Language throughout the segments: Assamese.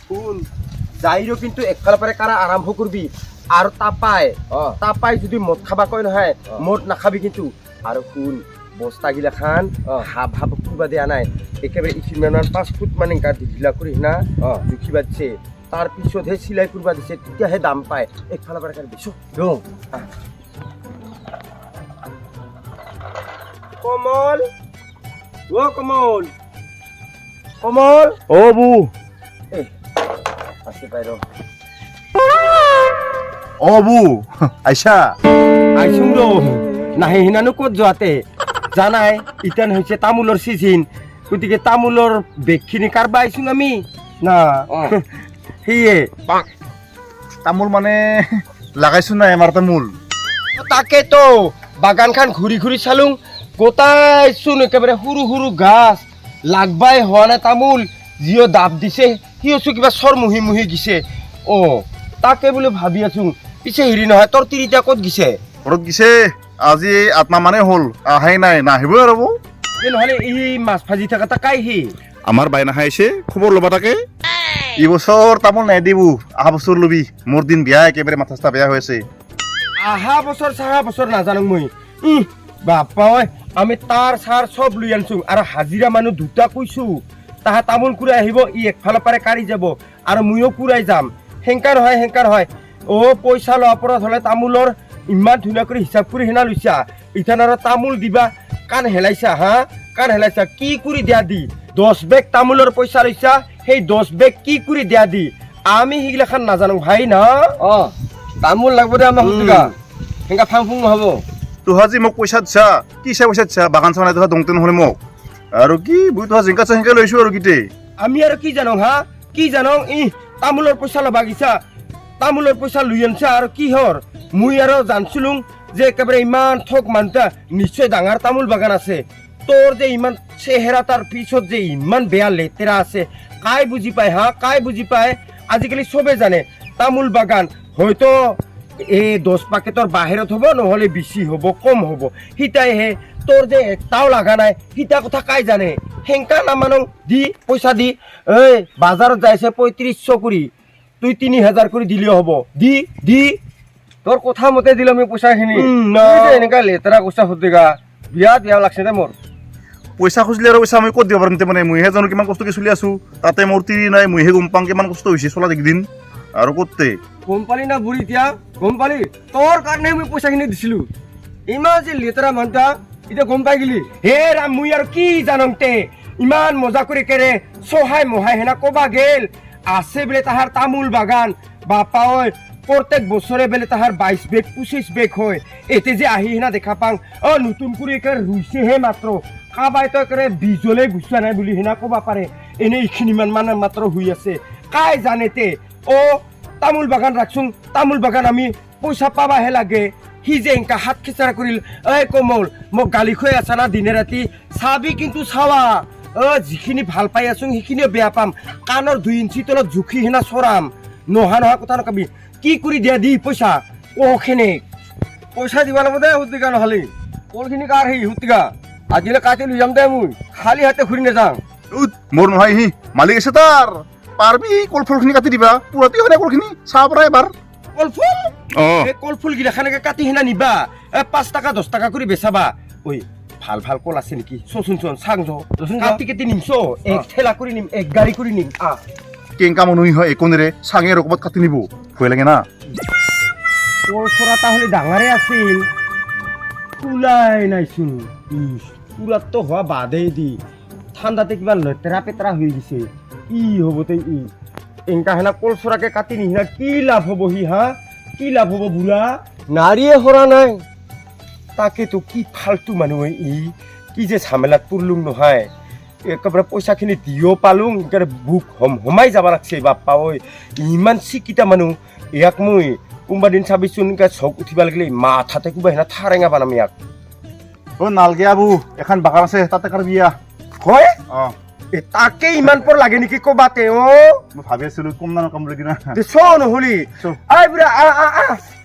শুন যাইৰো কিন্তু একফালৰ পৰা কাৰা আৰম্ভ কৰবি আৰু তাপাই যদি মদ খাবা কয় নহয় মদ নাখাবি কিন্তু আৰু শুন বস্তা গিলা খান হাব হাব কুবা দিয়া নাই একেবাৰে ইখিমান 5 ফুট মানে গা ঢিলা কৰি না জুখিবা দিছে তাৰ পিছতহে চিলাই কৰবা দিছে তেতিয়াহে দাম পায় একফালৰ পৰা কাৰি দিছো কমল ও কমল কমল ও বু আসি পাইৰো ও বু আইসা আইসুম रो নাহি হিনানো কত যোৱাতে জানাই ইতান হৈছে তামুলৰ সিজন গতিকে তামুলৰ বেগখিনি কাৰবা আইছুম আমি না হিয়ে তামোল মানে লাগাইছো না এমাৰ তামোল তাকে তো বাগানখান ঘূৰি ঘূৰি চালুং গোটাই চোন একেবাৰে সৰু সৰু গাছ লাগবাই হোৱা নাই তামোল জিও দাব দিছে সিওছো কিবা চৰ মুহি মুহি গিছে অ তাকে বুলি ভাবি আছো পিছে হেৰি নহয় তোৰ তিৰিটা ক'ত গিছে ঘৰত গিছে আজি আত্মা মানে হল আহাই নাই নাহিব আৰু বৌ নহলে ই মাছ ভাজি থকা কাই সি আমাৰ বাই নাখাইছে খবৰ ল'বা তাকে এই বছৰ তামোল নাই দিব অহা বছৰ লবি মোৰ দিন বিয়া একেবাৰে মাথা চাথা বেয়া হৈ আছে আহা বছৰ চাহা বছৰ নাজানো মই বাপা ঐ আমি তাৰ চাৰ চব লৈ আনছো আৰু হাজিৰা মানুহ দুটা কৈছো তাহা তামোল কুৰাই আহিব ই একফালৰ পৰা কাঢ়ি যাব আৰু মইও কুৰাই যাম হেংকাৰ হয় অ পইচা লোৱা পৰত হলে তামোলৰ ইমান ধুনীয়া কৰি হিচাপ কৰি হেনা লৈছা ইথান আৰু তামোল দিবা কাণ হেলাইছা কি কৰি দিয়া দি 10 বেগ তামোলৰ পইচা লৈছা সেই 10 বেগ কি কৰি দিয়া দি আমি হিগিলাখান নাজানো ভাই না তামোল লাগব দে আমাক হুতিকা হেংকা ফাংফুং নহব তোহাজি মোক পইচা দিছা কি চাই পইচা দিছা বাগান চাই তোহা দংতে নহলে মোক আৰু কি বুই তোহা জিংকা চাহিংকা লৈছো আৰু কিতে আমি আৰু কি জানো ই তামোলৰ পইচা লবা গিছা তামোলৰ পইচা লৈ আনছা আৰু কি হৰ মুই আৰু জানছিলুং যে একেবাৰে ইমান ঠক মানতা নিশ্চয় ডাঙৰ তামোল বাগান আছে তোৰ যে ইমান চেহেৰা তাৰ পিছত যে ইমান বেয়া লেতেৰা আছে কাই বুজি পায় আজিকালি চবে জানে তামোল বাগান হয়তো এই 10 পাকেটৰ বাহিৰত হ'ব নহলে বেছি হ'ব কম হ'ব হিতাইহে তোৰ যে একটাও লাগা নাই হিতা কথা কাই জানে হেংকা নামানো দি পইচা দি এই বাজাৰত যাইছে 3500 কৰি তুই 3000 কৰি দিলেও হ'ব দি তোৰ কথা মতে দিলে আমি পইচাখিনি এনেকা লেতেৰা কথা হতেগা বিয়া লাগছে দে মোৰ পইচা খুজিলে আৰু পইচা আমি ক'ত দিব পাৰিম মানে মইহে জানো কিমান কষ্টকে চলি আছো তাতে মোৰ তিৰি নাই মইহে গম পাং কিমান কষ্ট হৈছে চলা একদিন আৰু ক'তে গম পালি না বুঢ়ী এতিয়া গম পালি তোৰ কাৰণে মই পইচাখিনি দিছিলো ইমান যে লেতেৰা মানটা এতিয়া গম পাই গেলি হে ৰাম মুই আৰু কি জানং তে ইমান মজা কৰি কেৰে সহায় মহায় হেনা কবা গেল আছে বোলে তাহাৰ তামোল বাগান বাপা ঐ প্ৰত্যেক বছৰে বোলে তাহাৰ 22 বেগ 25 বেগ হয় এতে যে আহি হেনা দেখা পাং নতুন কৰি একেবাৰে ৰুইছেহে মাত্ৰ কাবাই তো একেবাৰে বিজলে গুচা নাই বুলি হেনা কবা পাৰে এনে এইখিনিমান মানে মাত্ৰ হৈ আছে কাই জানেতে তামোল বাগান ৰাখছোং তামোল বাগান আমি পইচা পাবাহে লাগে সি যে এংকা হাত খেচাৰা কৰিল এই কমল মোক গালি খুৱাই আছা না দিনে ৰাতি চাবি কিন্তু চাৱা যিখিনি ভাল পাই আছোং সেইখিনিও বেয়া পাম কাণৰ 2 ইঞ্চি তলত জুখি হেনা চৰাম নহা কথা নকবি কি কৰি দিয়া দি পইচা ওখেনে পইচা দিব লাগিব দে হুতিকা নহলে কলখিনি কাৰ সেই হুতিকা আজিলে কাটি লৈ যাম দে মই খালি হাতে ঘূৰি নাযাওঁ মোৰ নহয় হি মালিক আছে তাৰ পাৰবি কলফুলখিনি কাটি দিবা পুৰাতি হলে কলখিনি চাহ পৰা এবাৰ কলফুল এই কলফুল গিলাখানকে কাটি হেনা নিবা 5 টাকা 10 টাকা কৰি বেচাবা ঐ ভাল কল আছে নেকি চোন চাং কাটি কেটি নিমছো এক ঠেলা কৰি নিম এক গাড়ী কৰি নিম কেংকা মনুই হয় একনেৰে চাঙে ৰকবত কাটি নিব ভয় লাগে না কল ছৰা তাহলে ডাঙৰে আছিল ফুলাই নাইচোন পুৰাতো হোৱা বাদেই দি ঠাণ্ডাতে কিবা লেতেৰা পেতেৰা হৈ গৈছে কি হব তে এংকা হেনা কল ছৰাকে কাটি নিহিনা কি লাভ হব কি লাভ হব বুঢ়া নাৰীয়ে হৰা নাই তাকেতো কি ফাল্টু মানুহ কি যে ঝামেলাত পৰলুং নহয় একেবাৰে পইচাখিনি দিও পালুং একেবাৰে বুক হমাই যাব লাগছে বাপ্পা ঐ ইমান চিকিটা মানুহ ইয়াক মই কোনোবা দিন চাবিচোন চক উঠিব লাগিলে মাথাতে কোনোবা হেনা ঠাৰেঙা বানাম ইয়াক নালগে আবু এখন বাগান আছে তাতে কাৰ বিয়া হয় তাকে ইমান পৰ লাগে নেকি কবাতে মই ভাবি আছিলো কম না নকম বুলি না চ নহলি বুঢ়া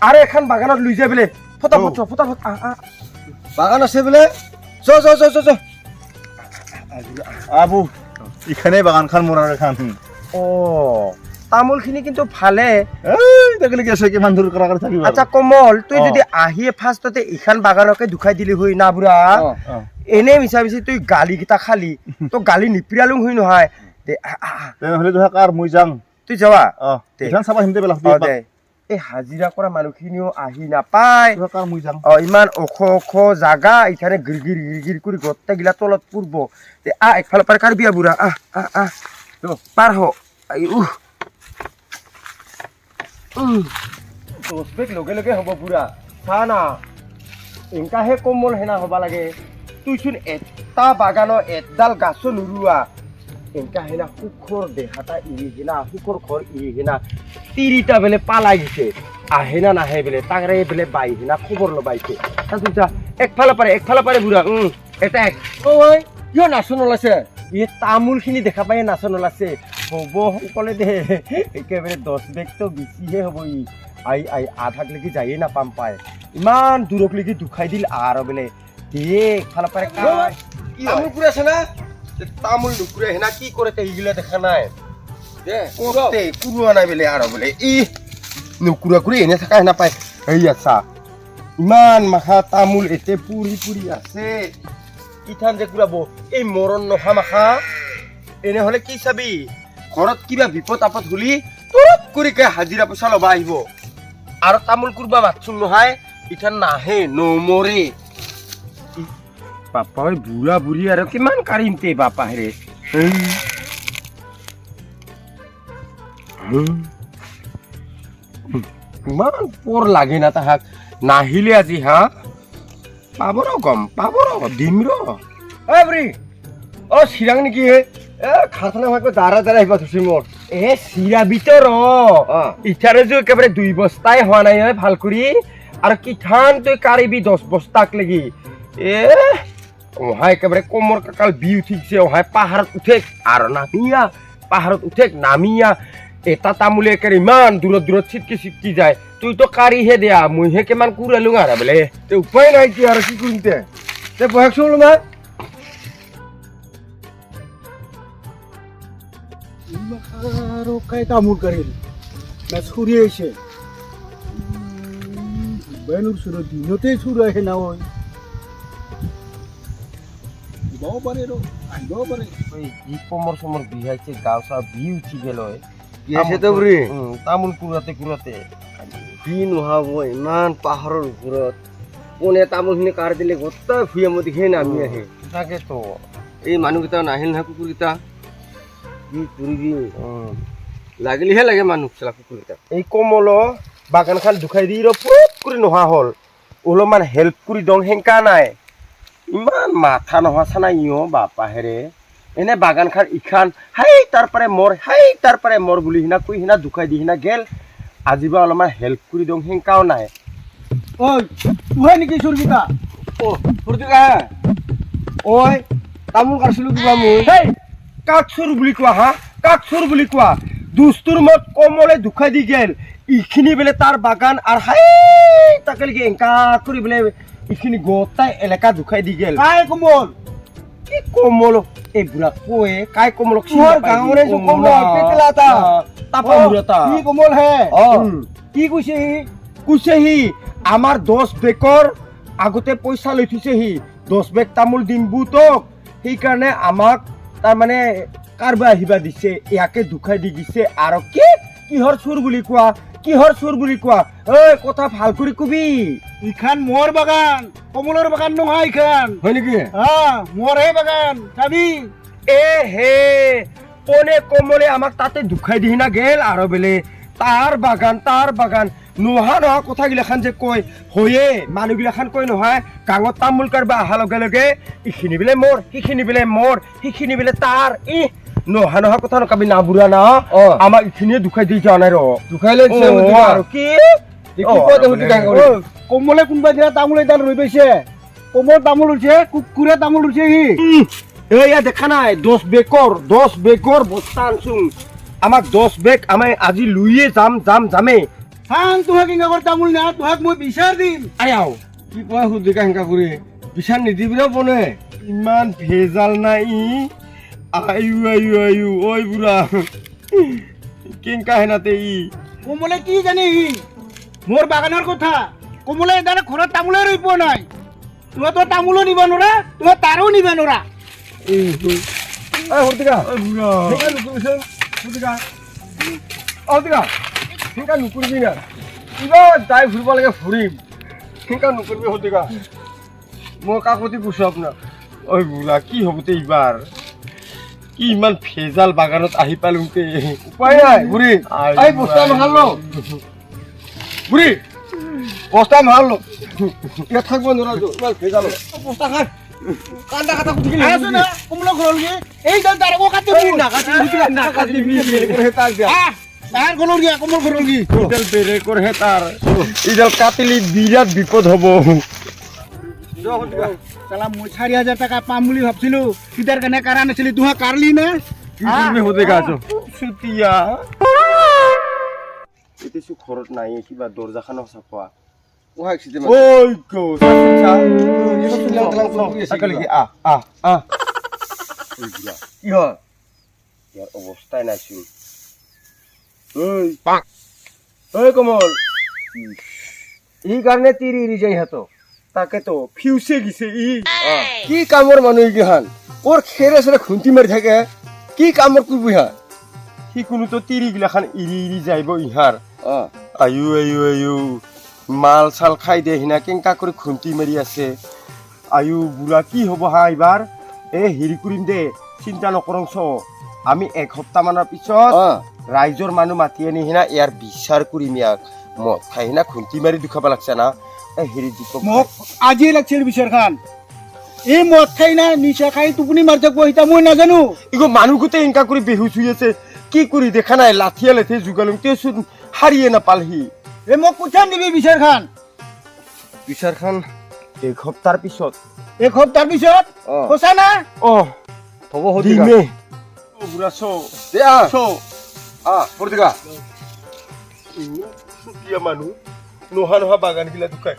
আৰু এখন বাগানত লৈ যায় বোলে ফটাফট বাগান আছে বোলে চ আবু ইখানে বাগান খান মোৰ আৰু এখন তামোলখিনি কিন্তু ভালে এই তাকে গেছে কিমান দূৰ কৰা থাকিব আচ্ছা কমল তুই যদি আহিয়ে ফাৰ্ষ্টতে ইখান বাগানকে দুখাই দিলি হৈ না বুঢ়া এনে মিছা মিছি তুই গালি কেইটা খালি তো গালি নিপিৰালো হৈ নহয় দে তেনেহ'লে তোহাৰ কাৰ মই যাং তুই যাবা এইখন চাবা হিমতে বেলা দে এই হাজিৰা কৰা মানুহখিনিও আহি নাপায় কাৰ মই যাং ইমান ওখ ওখ জাগা ইখানে গিৰগিৰ গিৰগিৰ কৰি গোটেইগিলা তলত পূৰ্ব দে একফালৰ পৰা কাঢ়বি বুঢ়া পাৰ হ লগে লগে হ'ব বুঢ়া চা না এনেকাহে কোমল হেনা হ'ব লাগে তুইচোন এটা বাগানৰ এডাল গাছো নুৰুৱা এনেকা হেনা সুখৰ দেহাটা এৰি হেনা সুখৰ ঘৰ এৰি হেনা তিৰিটা বেলে পালাই গৈছে আহে না নাহে বেলে তাৰে বেলে বাই হেনা খবৰ লবাইছে একফালে পাৰে বুঢ়া এটা ঐ কিয় নাচন ওলাইছে এই তামোলখিনি দেখা পাই নাচন ওলাইছে হ'ব সকলে দে একেবাৰে 10 বেগটো বেছিহে হ'ব আধাক লেগি যায়ে নাপাম পায় ইমান দূৰক লেগি দুখাই দিল আৰু বোলে একফালৰ পৰা তামোল পুৰি আছে না তামোল নুকুৰে হেনা কি কৰে এইগিলা দেখা নাই কুৰুৱা নাই বোলে আৰু বোলে নুকুৰা কৰি এনে থকা হেনা পায় এই আছা ইমান মাখা তামোল এতে পুৰি পুৰি আছে কিঠান যে কুৰাব এই মৰণ নহা মাখা এনেহ'লে কি চাবি ঘৰত কিবা বিপদ আপদ হলি তুৰপ কৰিকে হাজিৰা পইচা ল'বা আহিব আৰু তামোল কুৰবা মাতচোন নহয় ইঠান নাহে নমৰে বাপা বুঢ়া বুঢ়ী আৰু কিমান কাঢ়িম তে বাপা হেৰে ইমান পৰ লাগে না তাহাক নাহিলে আজি হা পাব ৰ গম পাব ৰ দিম ৰ বুঢ়ী চিৰাং নেকি হে খাখানা ভাগৰ দাৰা আহিবা থৈছে মোৰ চিৰাবিতো ৰ ইঠাৰে যে একেবাৰে 2 বস্তাই হোৱা নাই ভাল কৰি আৰু কিঠান তই কাঢ়িবি 10 বস্তাক লাগি ওহাই একেবাৰে কোমৰ কাকাল বি উঠিছে ওহাই পাহাৰত উঠে আৰু নামিয়া পাহাৰত উঠে নামিয়া এটা তামোলে একেবাৰে ইমান দূৰত দূৰত চিটকি যায় তুইতো কাঢ়িহে দিয়া মইহে কিমান কুৰালো আৰু বোলে উপায় নাই কি আৰু কি কৰিম তে বহাক চলো না আৰু কাই তামোল কাঢ়িল মাছ ফুৰি আহিছে বেনুৰ চুৰ দিনতে চুৰ আহে না হয় আহিবও পাৰে ৰ আহিবও পাৰে যি কোমৰ চমৰ বিহাইছে গাঁও চাও বি উঠি গেল তামোল কুৰাতে কি নোহাব ইমান পাহাৰৰ ওপৰত কোনে তামোলখিনি কাঢ়ি দিলে গোটেই ভূঞা মদিহে নামি আহে তাকেতো এই মানুহকেইটা নাহিল নহয় কুকুৰকেইটা কি কৰিবি লাগিলেহে লাগে মানুহ চলা কুকুৰকেইটা এই কোমল বাগানখন দুখাই দি পুৰপ কৰি নোহোৱা হ'ল অলপমান হেল্প কৰি দং হেংকা নাই ইমান মাথা নোহোৱা চানা বাপা হেৰে এনে বাগানখান ইখান তাৰ পাৰে মৰ বুলি সিনা কৈ সিনা দুখাই দি সিনা গেল আজিবা অলপমান হেল্প কৰি দং হেংকাও নাই ঐ তুহে নেকি চুৰকেইটা ঐ তামোল কাঢ়িছিলো কিবা মোৰ কাক চোৰ বুলি কোৱা কাক চোৰ বুলি কোৱা দুস্তুৰ মত কমলে দুখাই দি গেল ইখিনি বোলে তাৰ বাগান আৰু তাকে লাগি এংকা কৰি বোলে ইখিনি গোটাই এলেকা দুখাই দি গেল কাই কোমল কি কোমল এই বুঢ়া কয়ে কাই কোমলক গাঁৱৰে কি কোমল হে কি কৈছে সি আমাৰ 10 বেগৰ আগতে পইচা লৈ থৈছে সি 10 বেগ তামোল দিম তোক সেইকাৰণে আমাক তাৰমানে কাৰবা আহিবা দিছে ইয়াকে দুখাই দি দিছে আৰু কিহৰ চোৰ বুলি কোৱা কথা ভাল কৰি কবি ইখান মোৰ বাগান কমলৰ বাগান নহয় ইখান হয় নেকি মোৰহে বাগান চাবি হে কোনে কমলে আমাক তাতে দুখাই দি না গেল আৰু বোলে তাৰ বাগান নোহা কথাগিলাখান যে কয় হয়ে মানুহগিলাখান কয় নহয় গাঁৱত তামোল কাৰবা অহাৰ লগে লগে ইখিনি বোলে মোৰ সিখিনি বোলে তাৰ নোহা কথা নকাবি না বুঢ়া না আমাক ইখিনিয়ে দুখাই দি যোৱা নাই দুখাই লৈছে আৰু কি কমলে কোনোবা দিনা তামোল এডাল ৰৈ পাইছে কমল তামোল উঠছে কুকুৰে তামোল উঠছে সি এয়া দেখা নাই 10 বেগৰ বস্তা আনছোং আমাক 10 বেগ আমি আজি লুইয়ে যামে তোহাক ইংগাকৰ তামোল না তোহাক মই বিচাৰ দিম আয়াও কি কোৱা সুধিকা হেংকা কৰি বিচাৰ নিদিবিৰে বনে ইমান ভেজাল নাই আয়ু ঐ বুঢ়া কেংকা হেনাতে ই কোমলে কি জানি ই মোৰ বাগানৰ কথা কোমলে এদানে ঘৰত তামোলে ৰৈ পোৱা নাই তোমাৰ তো তামোলো নিব নোৱাৰা তোমাৰ তাৰো নিব নোৱাৰা হতিকা কেংকা নুকুৰিছে হতিকা হতিকা কেংকা নুকুৰিবি না কিবা যাই ফুৰিব লাগে ফুৰিম কেংকা নুকুৰিবি হতিকা মই কাকতি কৈছো আপোনাক ঐ বোলা কি হ'বতে এইবাৰ কি ইমান ভেজাল বাগানত আহি পালোতে উপায় নাই বুঢ়ী এই বস্তা ভাল ল বুঢ়ী বস্তা ভাল ল ইয়াত থাকিব নোৱাৰা ইমান ভেজাল বস্তা খাই কান্দা কাটা কুটি গেলি আছো না কোমলো ঘৰলগি এই দাল তাৰ ও কাটি নাকাটিবি তাৰ দিয়া তাৰ ঘৰলগি কোমল ঘৰলগি ইডাল বেৰেকৰ হে তাৰ ইডাল কাটিলি বিৰাট বিপদ হ'ব চালা মই 4000 টাকা পাম বুলি ভাবছিলো কিটাৰ কাৰণে কাৰা নাছিলি তুহা কাৰলি না কি তুমি হতে গাছো সুতিয়া এতেছো ঘৰত নাই কিবা দৰ্জাখন চাপোৱা ওহাই ছিতে ওই গো সাকালি কি আ কি হয় ইয়াৰ অৱস্থাই নাছিল ঐ কমল এই কাৰণে তিৰি এৰি যায় হাতো তাকেতো ফিউছে গিছে ই কি কামৰ মানুহ ইগিহান ওৰ খেৰে চেৰে খুন্তি মাৰি থাকে কি কামৰ কৰিব ইহা সি কোনোতো তিৰি গিলাখান এৰি এৰি যাইব ইহাৰ আয়ু আয়ু আয়ু মাল চাল খাই দে হিনা কেংকা কৰি খুন্তি মাৰি আছে আয়ু বুঢ়া কি হ'ব হা এইবাৰ হেৰি কৰিম দে চিন্তা নকৰং চ আমি এসপ্তাহ মানৰ পিছত ৰাইজৰ মানুহ মাতি আনি হিনা ইয়াৰ বিচাৰ কৰিম ইয়াক মদ খাই হিনা খুন্তি মাৰি দুখাব লাগছে না হেৰি মোক আজি লাগছিল বিচাৰ খান এই মদ খাই না নিচা খাই টোপনি মাৰি থাকব এটা মই নাজানো ইগো মানুহ গোটেই এনেকা কৰি বেহুচ হৈ আছে কি কৰি দেখা নাই লাঠিয়া লাঠি যোগালং তেচোন হাৰিয়ে নাপালহি এই মোক কোঠান দিবি বিচাৰ খান এসপ্তাহৰ পিছত এসপ্তাহৰ পিছত সঁচা না হ'ব দিমে বুঢ়া চৌকা মানুহ নোহা বাগান গিলা দুখাই